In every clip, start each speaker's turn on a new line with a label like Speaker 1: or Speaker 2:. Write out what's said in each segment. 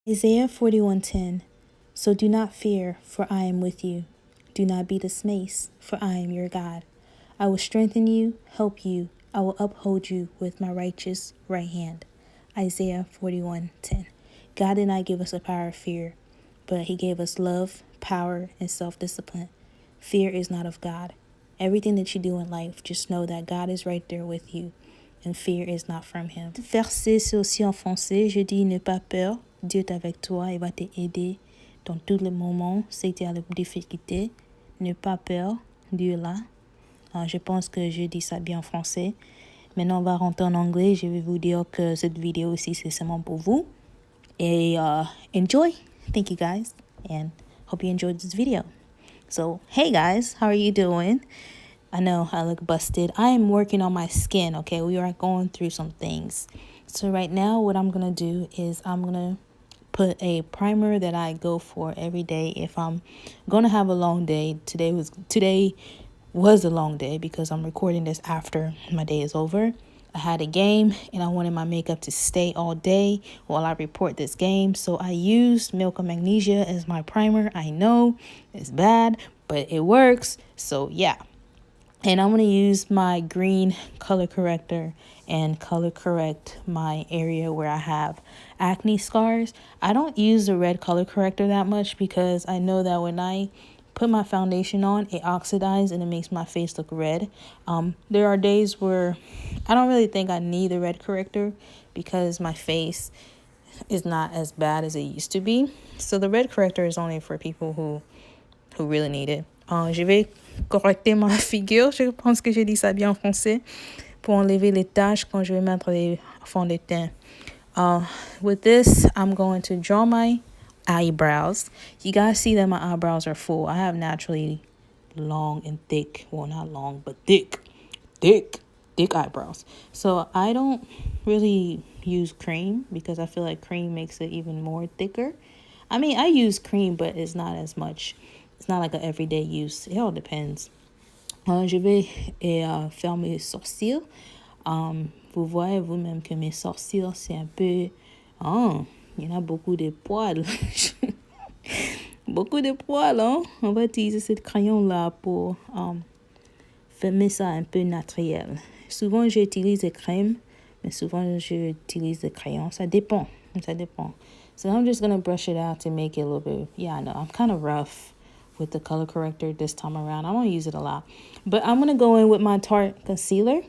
Speaker 1: Isaiah 41:10. So do not fear, for I am with you. Do not be dismayed, for I am your God. I will strengthen you, help you. I will uphold you with my righteous right hand. Isaiah 41:10. God did not give us a power of fear, but he gave us love, power, and self-discipline. Fear is not of God. Everything that you do in life, just know that God is right there with you, and fear is not from him. Verset, c'est aussi en français. Je dis, n'aie pas peur. Dieu est avec toi, il va t'aider dans tous les moments. C'est à la difficulté. N'aie pas peur, Dieu est là. Je pense que je dis ça bien en français. Maintenant, on va rentrer en anglais. Je vais vous dire que cette vidéo aussi, c'est seulement pour vous. Et enjoy. Thank you guys. And hope you enjoyed this video. So, hey guys, how are you doing? I know I look busted. I am working on my skin, okay? We are going through some things. So right now, what I'm going to do is I'm going to put a primer that I go for every day if I'm going to have a long day. Today was a long day because I'm recording this after my day is over. I had a game and I wanted my makeup to stay all day while I report this game. So I used Milk of Magnesia as my primer. I know it's bad, but it works. So yeah. And I'm going to use my green color corrector and color correct my area where I have acne scars. I don't use the red color corrector that much because I know that when I put my foundation on, it oxidizes and it makes my face look red. There are days where I don't really think I need the red corrector because my face is not as bad as it used to be. So the red corrector is only for people who really need it. Je vais correcter ma figure. Je pense que j'ai dit ça bien en français. Pour enlever les taches quand je vais mettre les fonds de teint. With this, I'm going to draw my eyebrows. You guys see that my eyebrows are full. I have naturally long and thick. Well, not long, but thick eyebrows. So I don't really use cream because I feel like cream makes it even more thicker. I mean, I use cream, but it's not as much. It's not like an everyday use. It all depends. Je vais faire mes sourcils. Vous voyez vous-même que mes sourcils, c'est un peu... il y en a beaucoup de poils. Beaucoup de poils, hein? On va utiliser ce crayon-là pour faire ça un peu naturel. Souvent, j'utilise des crèmes, mais souvent, j'utilise des crayons. Ça dépend. So I'm just going to brush it out to make it a little bit... Yeah, I know. I'm kind of rough with the color corrector this time around. I don't use it a lot. But I'm going to go in with my Tarte concealer.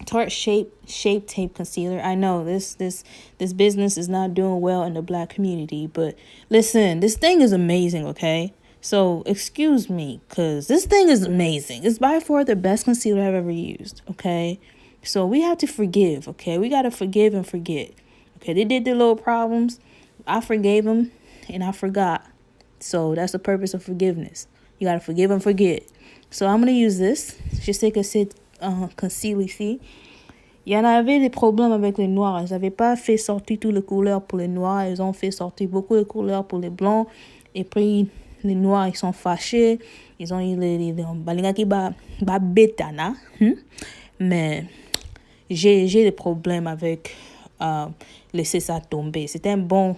Speaker 1: Tarte Shape Tape Concealer. I know this business is not doing well in the black community, but listen, this thing is amazing, okay? So excuse me, because this thing is amazing. It's by far the best concealer I've ever used, okay? So we have to forgive, okay? We got to forgive and forget. Okay, they did their little problems. I forgave them and I forgot. So that's the purpose of forgiveness. You got to forgive and forget. So I'm going to use this. Je sais que c'est conceal ici. Il y en avait des problèmes avec les noirs. Ils n'avaient pas fait sortir toutes les couleurs pour les noirs. Ils ont fait sortir beaucoup de couleurs pour les blancs. Et puis, les noirs, ils sont fâchés. Ils ont eu les balinga qui ba bétana. Mais j'ai des problèmes avec laisser ça tomber. C'était un bon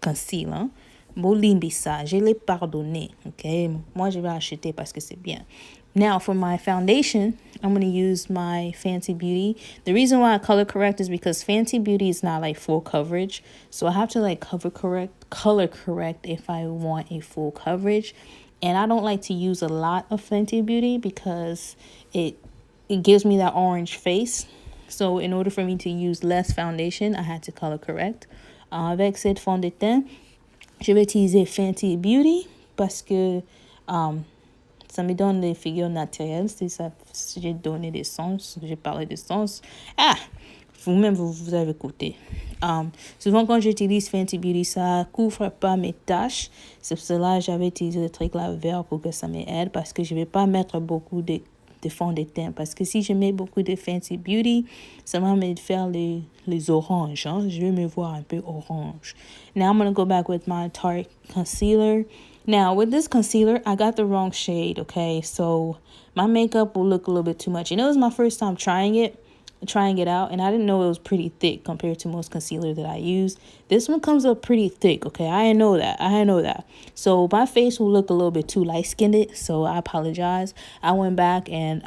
Speaker 1: conceal, hein. Bolimbisa, je l'ai pardonné, okay? Moi, je vais acheter parce que c'est bien. Now, for my foundation, I'm going to use my Fenty Beauty. The reason why I color correct is because Fenty Beauty is not like full coverage. So I have to like color correct if I want a full coverage. And I don't like to use a lot of Fenty Beauty because it gives me that orange face. So in order for me to use less foundation, I had to color correct. Avec cette fond de teint, je vais utiliser Fenty Beauty parce que ça me donne des figures naturelles. C'est ça, j'ai donné des sens, j'ai parlé des sens. Vous-même, vous avez écouté. Souvent, quand j'utilise Fenty Beauty, ça couvre pas mes taches. C'est pour cela que j'avais utilisé le truc là vert pour que ça m'aide parce que je vais pas mettre beaucoup de fond de teint. Parce que si je mets beaucoup de Fenty Beauty, ça va me faire les oranges. Hein? Je vais me voir un peu orange. Now I'm going to go back with my Tarte concealer. Now with this concealer, I got the wrong shade, okay? So my makeup will look a little bit too much. And it was my first time trying it. trying it out, and I didn't know it was pretty thick compared to most concealer that I use. This one comes up pretty thick, okay? I didn't know that. I didn't know that. So my face will look a little bit too light-skinned, so I apologize. I went back and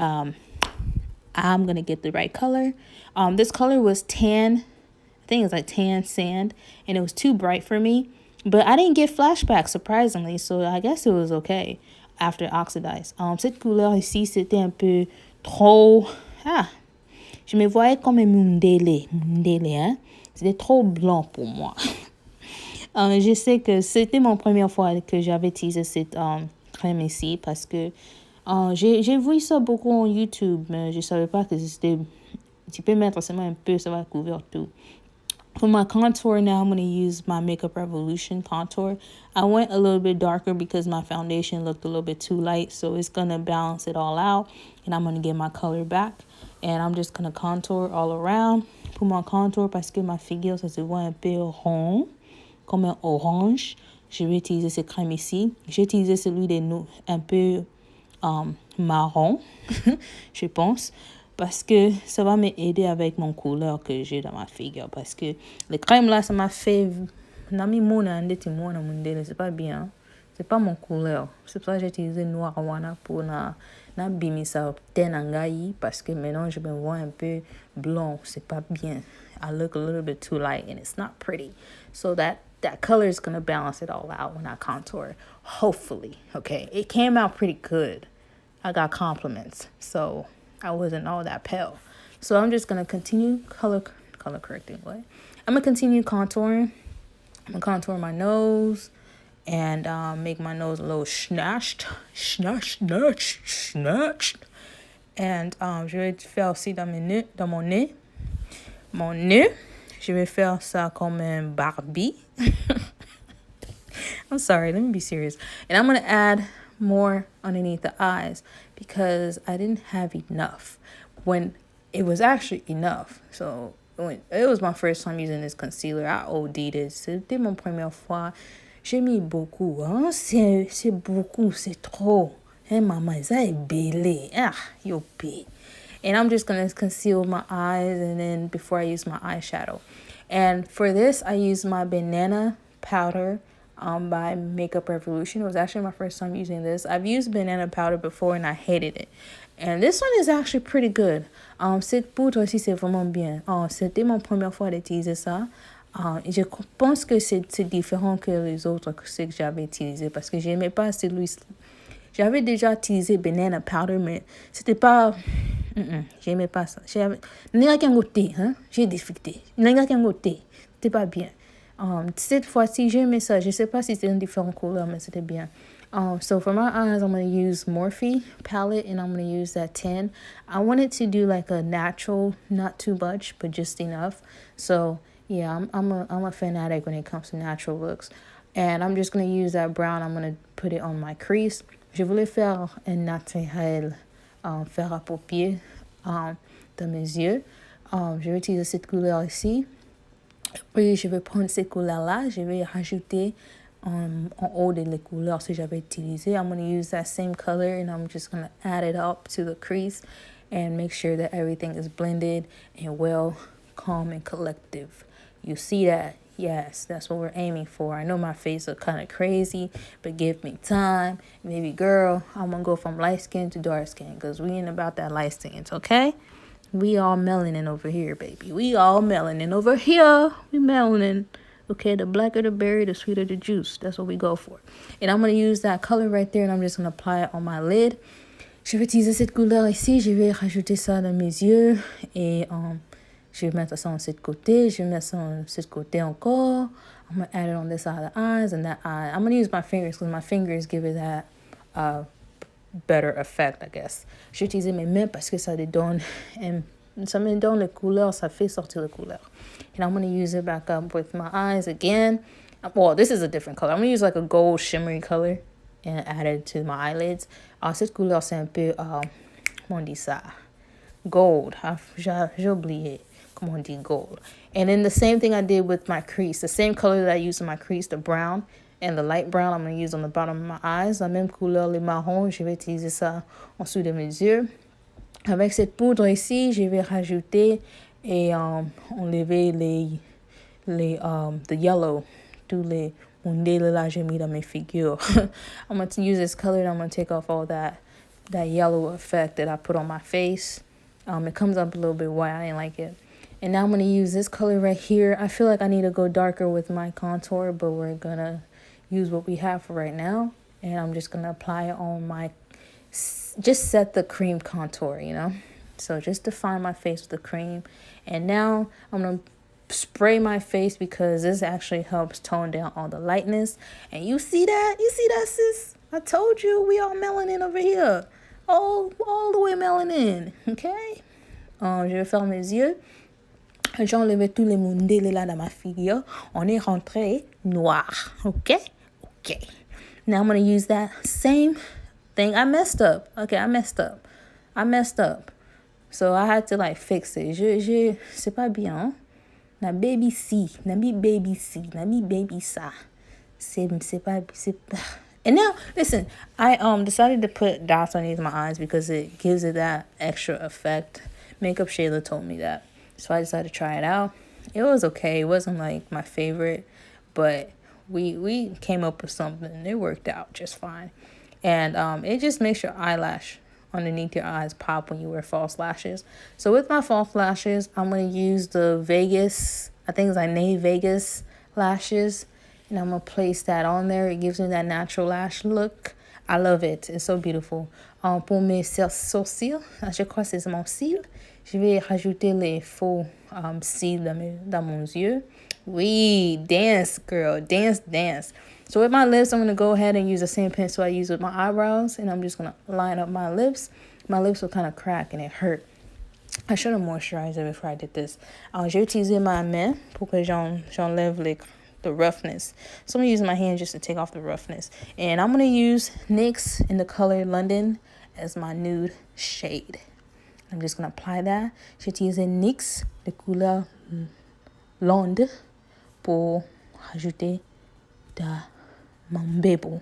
Speaker 1: I'm gonna get the right color. This color was tan. I think it's like tan sand, and it was too bright for me. But I didn't get flashbacks, surprisingly, so I guess it was okay after oxidize. Cette couleur ici, c'était un peu trop... je me voyais comme un délai, hein? C'était trop blanc pour moi. Je sais que c'était mon première fois que j'avais utilisé cette crème ici parce que j'ai vu ça beaucoup en YouTube, mais je savais pas que c'était... Tu peux mettre seulement un peu, ça va couvrir tout. For my contour now, I'm going to use my Makeup Revolution contour. I went a little bit darker because my foundation looked a little bit too light. So it's going to balance it all out. And I'm going to get my color back. And I'm just going to contour all around. Pour mon contour, parce que ma figure, ça se voit un peu rond, comme un orange. Je vais utiliser cette crème ici. J'ai utilisé celui de nous un peu marron, je pense. Parce que ça va m'aider avec mon couleur que j'ai dans ma figure. Parce que les crèmes là, ça m'a fait... C'est pas bien. C'est pas mon couleur. C'est pour ça que j'ai utilisé noir wana pour na bimi ça tenangai. Parce que maintenant, je me vois un peu blanc. C'est pas bien. I look a little bit too light and it's not pretty. So that color is going to balance it all out when I contour. Hopefully. Okay. It came out pretty good. I got compliments. So... I wasn't all that pale. So I'm just going to continue color correcting. What? I'm going to continue contouring. I'm going to contour my nose and make my nose a little snatched. And je vais faire aussi dans mon nez. Mon nez. Je vais faire ça comme un Barbie. I'm sorry. Let me be serious. And I'm going to add more underneath the eyes because I didn't have enough when it was actually enough. So when it was my first time using this concealer, I OD'd it. C'était mon première fois. J'ai mis beaucoup. Hein? C'est beaucoup. C'est trop. Hey, maman, ça est belé. You're big. And I'm just going to conceal my eyes and then before I use my eyeshadow. And for this, I use my banana powder by Makeup Revolution. It was actually my first time using this. I've used banana powder before and I hated it. And this one is actually pretty good. Cette poudre aussi, c'est vraiment bien. C'était mon première fois d'utiliser ça. Et je pense que c'est différent que les autres que j'avais utilisé parce que j'aimais pas celui. J'avais déjà utilisé banana powder, mais c'était pas... j'aimais pas ça. N'a qu'un goûté, hein? J'ai difficulté. N'a qu'un goûté. C'était pas bien. Cette fois-ci, j'ai aimé ça. Je sais pas si c'est une différente couleur, mais c'était bien. So for my eyes, I'm going to use Morphe palette, and I'm going to use that 10. I wanted to do like a natural, not too much, but just enough. So yeah, I'm a fanatic when it comes to natural looks. And I'm just going to use that brown. I'm going to put it on my crease. Je voulais faire un naturel, faire à paupières de mes yeux. Je vais utiliser cette couleur ici. Puis je vais prendre cette couleur-là. Je vais rajouter en haut de les couleurs que j'avais utilisées. I'm going to use that same color and I'm just going to add it up to the crease and make sure that everything is blended and well, calm and collective. You see that? Yes, that's what we're aiming for. I know my face is kind of crazy, but give me time. Baby girl, I'm going to go from light skin to dark skin because we ain't about that light skin, okay? We all melanin over here, baby. We all melanin over here. We melanin. Okay, the blacker the berry, the sweeter the juice. That's what we go for. And I'm going to use that color right there and I'm just going to apply it on my lid. Je vais utiliser cette couleur ici. Je vais rajouter ça dans mes yeux et... je vais mettre ça de ce côté. Je vais mettre ça de ce côté encore. I'm going to add it on this side of the eyes and that eye. I'm going to use my fingers because my fingers give it that better effect, I guess. Je vais utiliser mes mains parce que ça me donne les couleurs. Ça fait sortir les couleurs. And I'm going to use it back up with my eyes again. Well, this is a different color. I'm going to use like a gold shimmery color and add it to my eyelids. Cette couleur, c'est un peu, comment on dit ça? Gold. J'ai oublié. Come on, D gold. And then the same thing I did with my crease. The same color that I used in my crease, the brown and the light brown, I'm going to use on the bottom of my eyes. La même couleur, les marrons, je vais utiliser ça en dessous de mes yeux. Avec cette poudre ici, je vais rajouter et enlever the yellow, tous les ondelles là j'ai mis dans mes figures. I'm going to use this color and I'm going to take off all that yellow effect that I put on my face. It comes up a little bit white. I didn't like it. And now I'm going to use this color right here. I feel like I need to go darker with my contour, but we're going to use what we have for right now. And I'm just going to apply it on my, just set the cream contour, you know. So just define my face with the cream. And now I'm going to spray my face because this actually helps tone down all the lightness. And you see that? You see that, sis? I told you we all melanin over here. All the way melanin. Okay? Je vais faire mes yeux. J'ai enlevé tous les mondés là dans ma figure. On est rentré noir. Okay? Okay. Now I'm going to use that same thing. I messed up. Okay, I messed up. So I had to like fix it. C'est pas bien. Na baby C. Na mi baby C. Na mi baby ça. C'est pas. And now, listen, I decided to put dots underneath my eyes because it gives it that extra effect. Makeup Shayla told me that. So I decided to try it out. It was okay. It wasn't like my favorite, but we came up with something. It worked out just fine. And it just makes your eyelash underneath your eyes pop when you wear false lashes. So with my false lashes, I'm going to use the Vegas, I think it's like Nave Vegas lashes. And I'm going to place that on there. It gives me that natural lash look. I love it. It's so beautiful. Pour mes sourcils, je crois que c'est mon cil. Je vais rajouter les faux cils dans mon yeux. Oui, dance, girl. Dance. So with my lips, I'm going to go ahead and use the same pencil I use with my eyebrows. And I'm just going to line up my lips. My lips will kind of crack and it hurt. I should have moisturized it before I did this. J'ai utilisé ma main pour que j'enlève the roughness. So I'm using my hand just to take off the roughness. And I'm going to use NYX in the color London as my nude shade. I'm just going to apply that. J'ai utilisé NYX de couleur blonde pour rajouter mon bébé.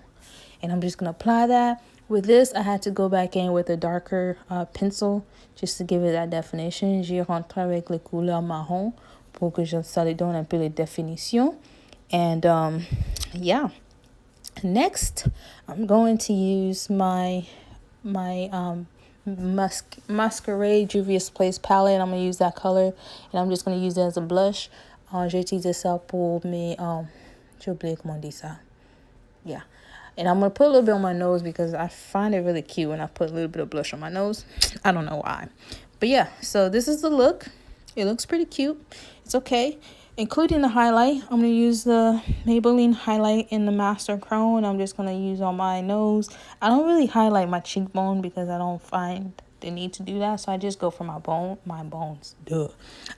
Speaker 1: And I'm just going to apply that. With this, I had to go back in with a darker pencil just to give it that definition. J'ai rentré avec les couleurs marron pour que ça lui donne un peu les définitions. And yeah. Next, I'm going to use my Masquerade Juvia's Place palette. I'm going to use that color. And I'm just going to use it as a blush. J'ai utilisé ça pour mes... j'ai oublié comment on dit ça. Yeah. And I'm going to put a little bit on my nose because I find it really cute when I put a little bit of blush on my nose. I don't know why. But yeah, so this is the look. It looks pretty cute. It's okay. Including the highlight, I'm going to use the Maybelline highlight in the Master Chrome. I'm just going to use on my nose. I don't really highlight my cheekbone because I don't find the need to do that. So I just go for my bones. Duh.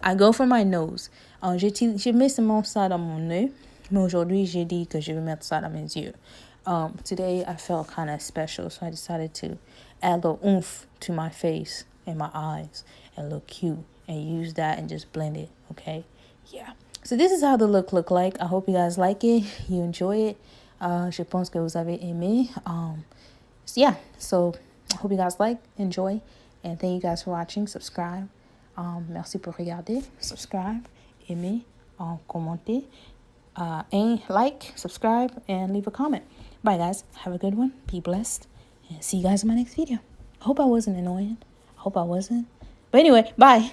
Speaker 1: I go for my nose. J'ai mis ça dans mon nez. Mais aujourd'hui, j'ai dit que je vais mettre ça dans mes yeux. Today, I felt kind of special. So I decided to add a little oomph to my face and my eyes and look cute. And use that and just blend it. Okay? Yeah. So this is how the look like. I hope you guys like it. You enjoy it. Je pense que vous avez aimé. So yeah. So I hope you guys enjoy. And thank you guys for watching. Subscribe. Merci pour regarder. Subscribe. Aimer. Commenter. And like, subscribe, and leave a comment. Bye, guys. Have a good one. Be blessed. And see you guys in my next video. I hope I wasn't annoying. I hope I wasn't. But anyway, bye.